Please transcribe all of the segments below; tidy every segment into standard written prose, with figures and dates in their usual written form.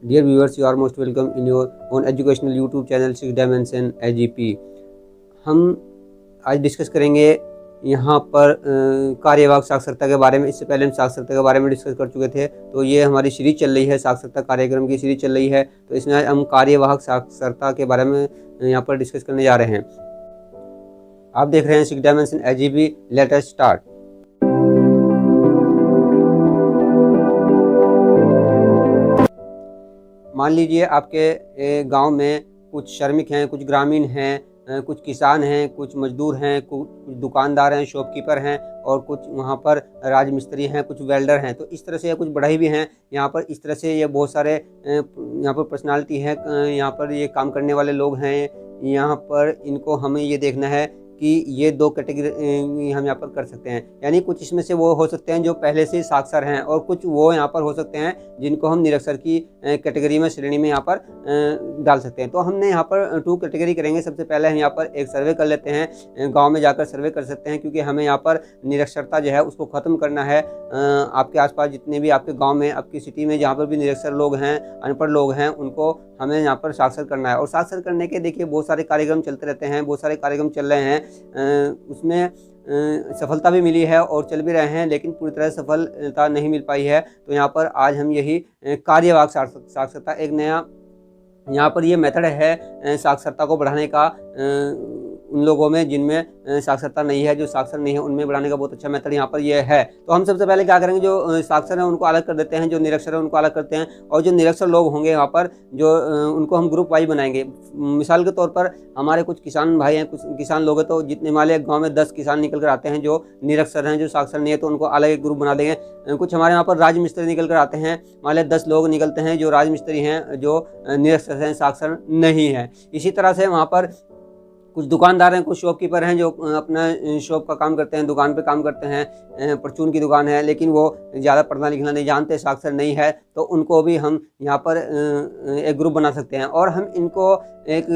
Dear viewers, you are most welcome in your own educational YouTube channel 6 Dimension AGP। हम आज discuss करेंगे यहाँ पर कार्यवाहक साक्षरता के बारे में। इससे पहले हम साक्षरता के बारे में डिस्कस कर चुके थे। तो ये हमारी सीरीज चल रही है, साक्षरता कार्यक्रम की सीरीज चल रही है। तो इसमें आज हम कार्यवाहक साक्षरता के बारे में यहाँ पर डिस्कस करने जा रहे हैं। आप देख रहे हैं 6 Dimension AGP। Let us start. मान लीजिए आपके गांव में कुछ श्रमिक हैं, कुछ ग्रामीण हैं, कुछ किसान हैं, कुछ मजदूर हैं, कुछ दुकानदार हैं, शॉपकीपर हैं और कुछ वहाँ पर राजमिस्त्री हैं, कुछ वेल्डर हैं। तो इस तरह से कुछ बढ़ई भी हैं यहाँ पर। इस तरह से ये बहुत सारे यहाँ पर पर्सनालिटी है, यहाँ पर ये काम करने वाले लोग हैं। यहाँ पर इनको हमें ये देखना है कि ये दो कैटेगरी हम यहाँ पर कर सकते हैं। यानी कुछ इसमें से वो हो सकते हैं जो पहले से साक्षर हैं और कुछ वो यहाँ पर हो सकते हैं जिनको हम निरक्षर की कैटेगरी में, श्रेणी में यहाँ पर डाल सकते हैं। तो हमने यहाँ पर 2 कैटेगरी करेंगे। सबसे पहले हम यहाँ पर एक सर्वे कर लेते हैं। गांव में जाकर सर्वे कर सकते हैं क्योंकि हमें यहाँ पर निरक्षरता जो है उसको ख़त्म करना है। आपके आसपास जितने भी आपके गाँव में, आपकी सिटी में जहाँ पर भी निरक्षर लोग हैं, अनपढ़ लोग हैं, उनको हमें यहाँ पर साक्षर करना है। और साक्षर करने के देखिए बहुत सारे कार्यक्रम चलते रहते हैं, बहुत सारे कार्यक्रम चल रहे हैं। उसमें सफलता भी मिली है और चल भी रहे हैं, लेकिन पूरी तरह सफलता नहीं मिल पाई है। तो यहाँ पर आज हम यही कार्यवाहक साक्षरता, एक नया यहाँ पर ये मेथड है साक्षरता को बढ़ाने का। उन लोगों में जिनमें साक्षरता नहीं है, जो साक्षर नहीं है, उनमें बढ़ाने का बहुत अच्छा मेथड यहाँ पर ये है। तो हम सबसे पहले क्या करेंगे, जो साक्षर हैं उनको अलग कर देते हैं, जो निरक्षर हैं उनको अलग करते हैं। और जो निरक्षर लोग होंगे यहाँ पर, जो उनको हम ग्रुप वाइज बनाएंगे। मिसाल के तौर पर हमारे कुछ किसान भाई हैं, कुछ किसान लोग हैं, तो जितने हमारे गाँव में 10 किसान निकल कर आते हैं जो निरक्षर हैं, जो साक्षर नहीं है, तो उनको अलग एक ग्रुप बना देंगे। कुछ हमारे यहाँ पर राजमिस्त्री निकल कर आते हैं, मान लिया 10 लोग निकलते हैं जो राजमिस्त्री हैं, जो निरक्षर हैं, साक्षर नहीं है। इसी तरह से वहाँ पर कुछ दुकानदार हैं, कुछ शॉपकीपर हैं जो अपना शॉप का काम करते हैं, दुकान पे काम करते हैं, परचून की दुकान है, लेकिन वो ज़्यादा पढ़ना लिखना नहीं जानते, साक्षर नहीं है। तो उनको भी हम यहाँ पर एक ग्रुप बना सकते हैं और हम इनको एक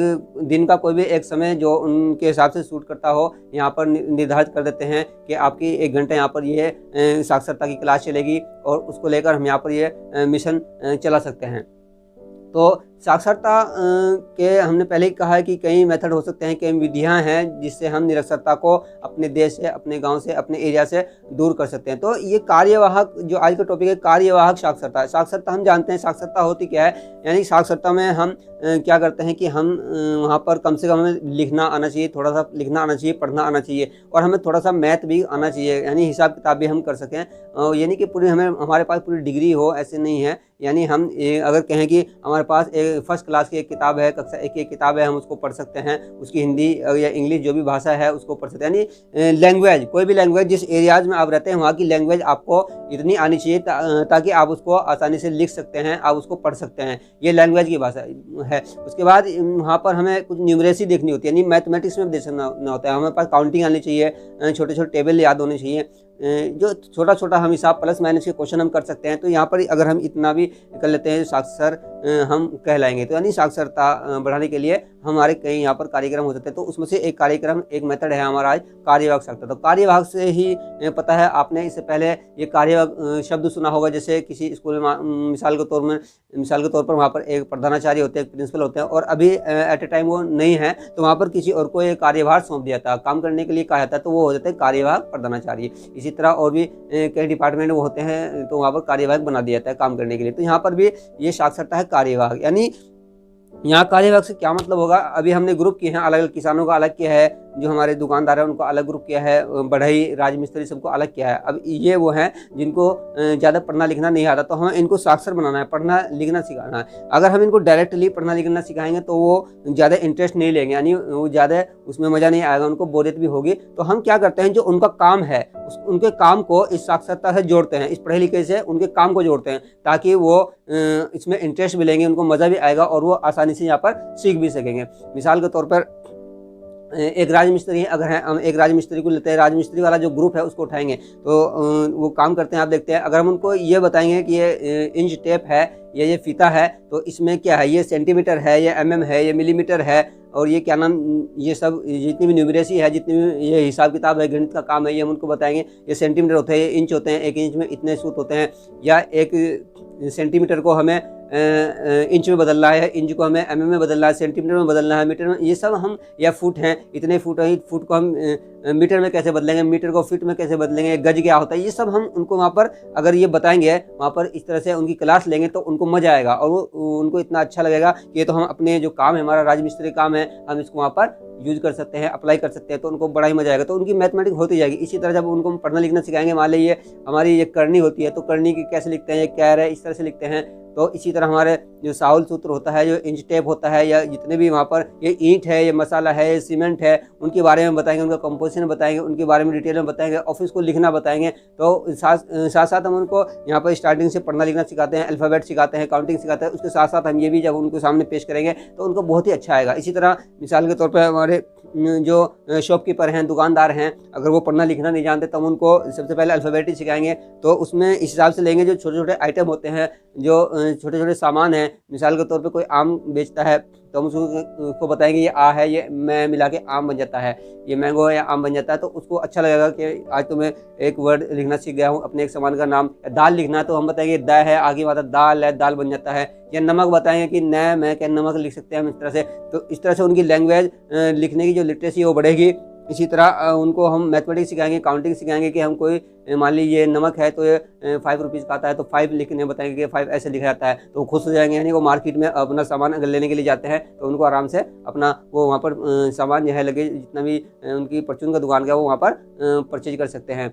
दिन का कोई भी एक समय जो उनके हिसाब से सूट करता हो यहाँ पर निर्धारित कर देते हैं कि आपकी 1 घंटे यहाँ पर ये साक्षरता की क्लास चलेगी और उसको लेकर हम यहाँ पर ये मिशन चला सकते हैं। तो साक्षरता के हमने पहले ही कहा है कि कई मेथड हो सकते हैं, कई विधियां हैं जिससे हम निरक्षरता को अपने देश से, अपने गांव से, अपने एरिया से दूर कर सकते हैं। तो ये कार्यवाहक जो आज का टॉपिक है, कार्यवाहक साक्षरता है। साक्षरता हम जानते हैं साक्षरता होती क्या है। यानी साक्षरता में हम क्या करते हैं कि हम वहाँ पर कम से कम हमें लिखना आना चाहिए, थोड़ा सा लिखना आना चाहिए, पढ़ना आना चाहिए और हमें थोड़ा सा मैथ भी आना चाहिए, यानी हिसाब किताब भी हम कर सकें। यानी कि पूरी हमारे पास पूरी डिग्री हो, ऐसे नहीं है। यानी हम अगर कहें कि हमारे पास एक फर्स्ट क्लास की एक किताब है, कक्षा 1 की एक किताब है, हम उसको पढ़ सकते हैं, उसकी हिंदी या इंग्लिश जो भी भाषा है उसको पढ़ सकते हैं। यानी लैंग्वेज, कोई भी लैंग्वेज, जिस एरियाज में आप रहते हैं वहाँ की लैंग्वेज आपको इतनी आनी चाहिए ताकि आप उसको आसानी से लिख सकते हैं, आप उसको पढ़ सकते हैं। ये लैंग्वेज की भाषा है। उसके बाद वहाँ पर हमें कुछ न्यूमरेसी देखनी होती है, यानी मैथमेटिक्स में देखना होता है। हमें पास काउंटिंग आनी चाहिए, छोटे छोटे टेबल याद होने चाहिए, जो छोटा छोटा हम हिसाब प्लस माइनस के क्वेश्चन हम कर सकते हैं। तो यहाँ पर अगर हम इतना भी कर लेते हैं साक्षर हम कहलाएंगे। तो यानी साक्षरता बढ़ाने के लिए हमारे कई यहाँ पर कार्यक्रम हो सकते हैं। तो उसमें से एक कार्यक्रम, एक मेथड है हमारा आज कार्यवाहक साक्षरता। तो कार्यवाहक से ही पता है आपने इससे पहले ये कार्यवाहक शब्द सुना होगा। जैसे किसी स्कूल में मिसाल के तौर पर वहाँ पर एक प्रधानाचार्य होते हैं, एक प्रिंसिपल होते हैं और अभी एट ए टाइम वो नहीं है, तो वहाँ पर किसी और को एक कार्यभार सौंप दिया था, काम करने के लिए कहा जाता है, तो वो हो जाते हैं कार्यवाहक प्रधानाचार्य। इसी तरह और भी कई डिपार्टमेंट वो होते हैं, तो वहाँ पर कार्यवाहक बना दिया जाता है काम करने के लिए। तो यहाँ पर भी ये साक्षरता है कार्यवाहक। यानी यहाँ कार्यवाहक से क्या मतलब होगा, अभी हमने ग्रुप किए हैं, अलग अलग किसानों का अलग किया है, जो हमारे दुकानदार हैं उनको अलग ग्रुप किया है, बढ़ई, राजमिस्त्री सबको अलग किया है। अब ये वो हैं जिनको ज़्यादा पढ़ना लिखना नहीं आता, तो हमें इनको साक्षर बनाना है, पढ़ना लिखना सिखाना है। अगर हम इनको डायरेक्टली पढ़ना लिखना सिखाएंगे तो वो ज़्यादा इंटरेस्ट नहीं लेंगे, यानी वो ज़्यादा उसमें मज़ा नहीं आएगा, उनको बोरियत भी होगी। तो हम क्या करते हैं, जो उनका काम है उनके काम को इस साक्षरता से जोड़ते हैं, इस पढ़े लिखे से उनके काम को जोड़ते हैं, ताकि वो इसमें इंटरेस्ट भी लेंगे, उनको मज़ा भी आएगा और वो आसानी से यहाँ पर सीख भी सकेंगे। मिसाल के तौर पर एक राजमिस्त्री है, अगर हम एक राजमिस्त्री को लेते हैं, राजमिस्त्री वाला जो ग्रुप है उसको उठाएंगे, तो वो काम करते हैं, आप देखते हैं। अगर हम उनको ये बताएंगे कि ये इंच टेप है, ये फीता है, तो इसमें क्या है, ये सेंटीमीटर है, ये mm है, ये मिलीमीटर है, और ये क्या नाम, ये सब जितनी भी न्यूमरेसी है, जितनी भी ये हिसाब किताब है, गणित का काम है, ये हम उनको बताएंगे। ये सेंटीमीटर होते हैं, ये इंच होते हैं, 1 इंच में इतने सूत होते हैं, या 1 सेंटीमीटर को हमें इंच में बदलना है, इंच को हमें mm में बदलना है, सेंटीमीटर में बदलना है, मीटर में, ये सब हम, या फुट हैं, इतने फुट है, फुट को हम मीटर में कैसे बदलेंगे, मीटर को फीट में कैसे बदलेंगे, गज क्या होता है, ये सब हम उनको वहाँ पर अगर ये बताएंगे, वहाँ पर इस तरह से उनकी क्लास लेंगे तो उनको मजा आएगा और वो उनको इतना अच्छा लगेगा कि ये तो हम अपने जो काम है, हमारा राजमिस्त्री काम है, हम इसको वहाँ पर यूज कर सकते हैं, अप्लाई कर सकते हैं, तो उनको बड़ा ही मजा आएगा, तो उनकी मैथमेटिक्स होती जाएगी। इसी तरह जब उनको हम पढ़ना लिखना सिखाएंगे, मान लीजिए हमारी ये करनी होती है, तो करनी की कैसे लिखते हैं, ये कैर है, इस तरह से लिखते हैं, तो इसी तरह हमारे जो साउल सूत्र होता है, जो इंच टेप होता है, या जितने भी वहाँ पर ये ईंट है, ये मसाला है, ये सीमेंट है, उनके बारे में बताएंगे, उनका कंपोजिशन बताएंगे, उनके बारे में डिटेल में बताएंगे, ऑफिस को लिखना बताएंगे। तो साथ साथ हम उनको यहाँ पर स्टार्टिंग से पढ़ना लिखना सिखाते हैं, अल्फ़ाबेट सिखाते हैं, काउंटिंग सिखाते हैं, उसके साथ साथ हम ये भी जब उनको सामने पेश करेंगे तो उनको बहुत ही अच्छा आएगा। इसी तरह मिसाल के तौर पर हमारे जो शॉपकीपर हैं, दुकानदार हैं, अगर वो पढ़ना लिखना नहीं जानते तो हम उनको सबसे पहले अल्फ़ाबेट ही सिखाएंगे, तो उसमें इस हिसाब से लेंगे, जो छोटे छोटे आइटम होते हैं, जो छोटे छोटे सामान हैं, मिसाल के तौर पे कोई आम बेचता है तो हम उसको बताएंगे ये आ है, ये मैं मिला के आम बन जाता है, ये मैंगो है या आम बन जाता है, तो उसको अच्छा लगेगा कि आज तो मैं एक वर्ड लिखना सीख गया हूँ, अपने एक सामान का नाम। दाल लिखना है तो हम बताएंगे द है, आगे बात दाल है, दाल बन जाता है। या नमक बताएंगे कि न मैं क्या नमक लिख सकते हैं हम इस तरह से, तो इस तरह से उनकी लैंग्वेज लिखने की जो लिटरेसी है वो बढ़ेगी। इसी तरह उनको हम मैथमेटिक्स सिखाएंगे, काउंटिंग सिखाएंगे कि हम कोई मान लीजिए नमक है तो ये 5 रुपीज़ का आता है, तो 5 लिखने बताएंगे कि 5 ऐसे लिखा जाता है, तो वो खुश हो जाएंगे। यानी वो मार्केट में अपना सामान अगर लेने के लिए जाते हैं तो उनको आराम से अपना वो वहाँ पर सामान जो है लगे, जितना भी उनकी परचून का दुकान का वो वहाँ पर परचेज कर सकते हैं।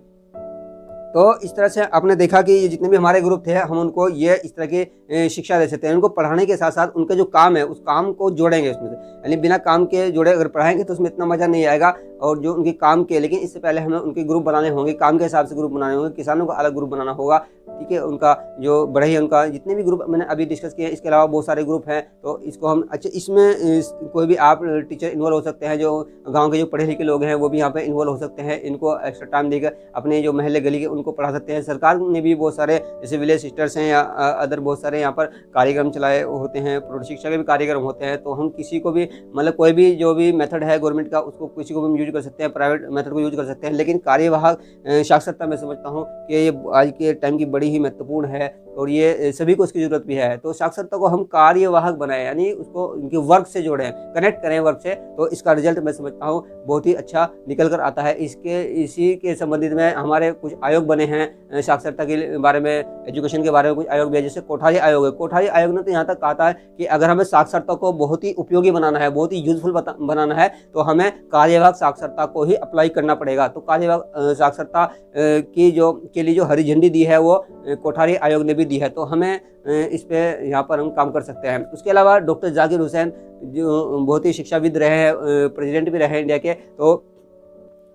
तो इस तरह से आपने देखा कि ये जितने भी हमारे ग्रुप थे, हम उनको ये इस तरह की शिक्षा दे सकते हैं। उनको पढ़ाने के साथ साथ उनका जो काम है उस काम को जोड़ेंगे उसमें से, यानी बिना काम के जोड़े अगर पढ़ाएंगे तो उसमें इतना मज़ा नहीं आएगा। और जो उनके काम के, लेकिन इससे पहले हमें उनके ग्रुप बनाने होंगे, काम के हिसाब से ग्रुप बनाने होंगे, किसानों का अलग ग्रुप बनाना होगा, ठीक है। उनका जो बड़े ही उनका जितने भी ग्रुप मैंने अभी डिस्कस किए हैं, इसके अलावा बहुत सारे ग्रुप हैं, तो इसको हम अच्छा इसमें कोई भी आप टीचर इन्वॉल्व हो सकते हैं, जो गाँव के जो पढ़े लिखे लोग हैं वो भी यहाँ पर इन्वॉल्व हो सकते हैं। इनको एक्स्ट्रा टाइम देकर अपने जो महल्ले गली के उनको पढ़ा सकते हैं। सरकार ने भी बहुत सारे जैसे विलेज सिस्टर्स हैं या अदर बहुत सारे यहाँ पर कार्यक्रम चलाए होते हैं, प्रौढ़ शिक्षा के भी कार्यक्रम होते हैं। तो हम किसी को भी मतलब कोई भी जो भी मेथड है गवर्नमेंट का, उसको किसी को भी हम यूज कर सकते हैं, प्राइवेट मेथड को यूज कर सकते हैं। लेकिन कार्यवाहक साक्षरता मैं समझता हूँ कि ये आज के टाइम की बड़ी ही महत्वपूर्ण है और ये सभी को इसकी ज़रूरत भी है। तो साक्षरता को हम कार्यवाहक बनाएं, यानी उसको उनके वर्क से जोड़ें, कनेक्ट करें वर्क से, तो इसका रिजल्ट मैं समझता हूँ बहुत ही अच्छा निकल कर आता है। इसी के संबंधित में हमारे कुछ आयोग बने हैं साक्षरता के बारे में, एजुकेशन के बारे में कुछ आयोग भी है, जैसे कोठारी आयोग है। कोठारी आयोग ने तो यहाँ तक कहा था कि अगर हमें साक्षरता को बहुत ही उपयोगी बनाना है, बहुत ही यूजफुल बनाना है, तो हमें कार्यवाहक साक्षरता को ही अप्लाई करना पड़ेगा। तो कार्यवाहक साक्षरता के लिए जो हरी झंडी दी है वो कोठारी आयोग ने भी दी है, तो हमें इस पे यहाँ पर हम काम कर सकते हैं। उसके अलावा डॉक्टर जाकिर हुसैन जो बहुत ही शिक्षाविद रहे हैं, प्रेसिडेंट भी रहे इंडिया के, तो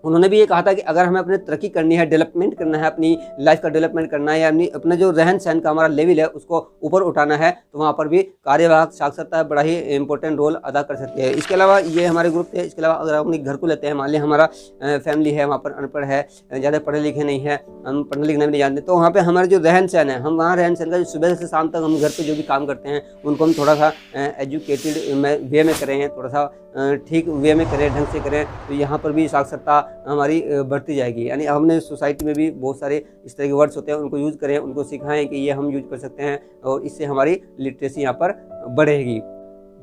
उन्होंने भी ये कहा था कि अगर हमें अपनी तरक्की करनी है, डेवलपमेंट करना है, अपनी लाइफ का डेवलपमेंट करना है, या अपना जो रहन सहन का हमारा लेवल है उसको ऊपर उठाना है, तो वहाँ पर भी कार्यवाहक साक्षरता बड़ा ही इंपॉर्टेंट रोल अदा कर सकती है। इसके अलावा ये हमारे ग्रुप थे। इसके अलावा अगर हम अपने घर को लेते हैं, मान लिया हमारा फैमिली है, वहाँ पर अनपढ़ है, ज़्यादा पढ़े लिखे नहीं है, हम पढ़ने लिखना भी नहीं जानते, तो वहाँ पर हमारे जो रहन सहन है, हम वहाँ रहन सहन का जो सुबह से शाम तक हम घर पर जो भी काम करते हैं उनको हम थोड़ा सा एजुकेटेड वे में करें, थोड़ा सा ठीक वे में करें, ढंग से करें, तो यहाँ पर भी साक्षरता हमारी बढ़ती जाएगी। यानी हमने सोसाइटी में भी बहुत सारे इस तरह के वर्ड्स होते हैं, उनको यूज़ करें, उनको सिखाएं कि ये हम यूज कर सकते हैं, और इससे हमारी लिटरेसी यहाँ पर बढ़ेगी।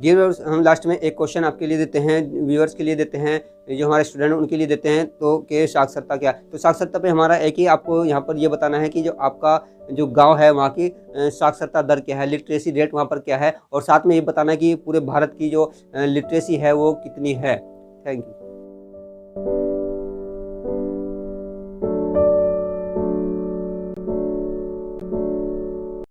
डियर व्यूअर्स, हम लास्ट में एक क्वेश्चन आपके लिए देते हैं, व्यूअर्स के लिए देते हैं, जो हमारे स्टूडेंट हैं उनके लिए देते हैं, तो कि साक्षरता क्या है। तो साक्षरता पे हमारा एक ही आपको यहाँ पर ये बताना है कि जो आपका जो गांव है वहाँ की साक्षरता दर क्या है, लिटरेसी रेट वहाँ पर क्या है, और साथ में ये बताना है कि पूरे भारत की जो लिटरेसी है वो कितनी है। Thank you.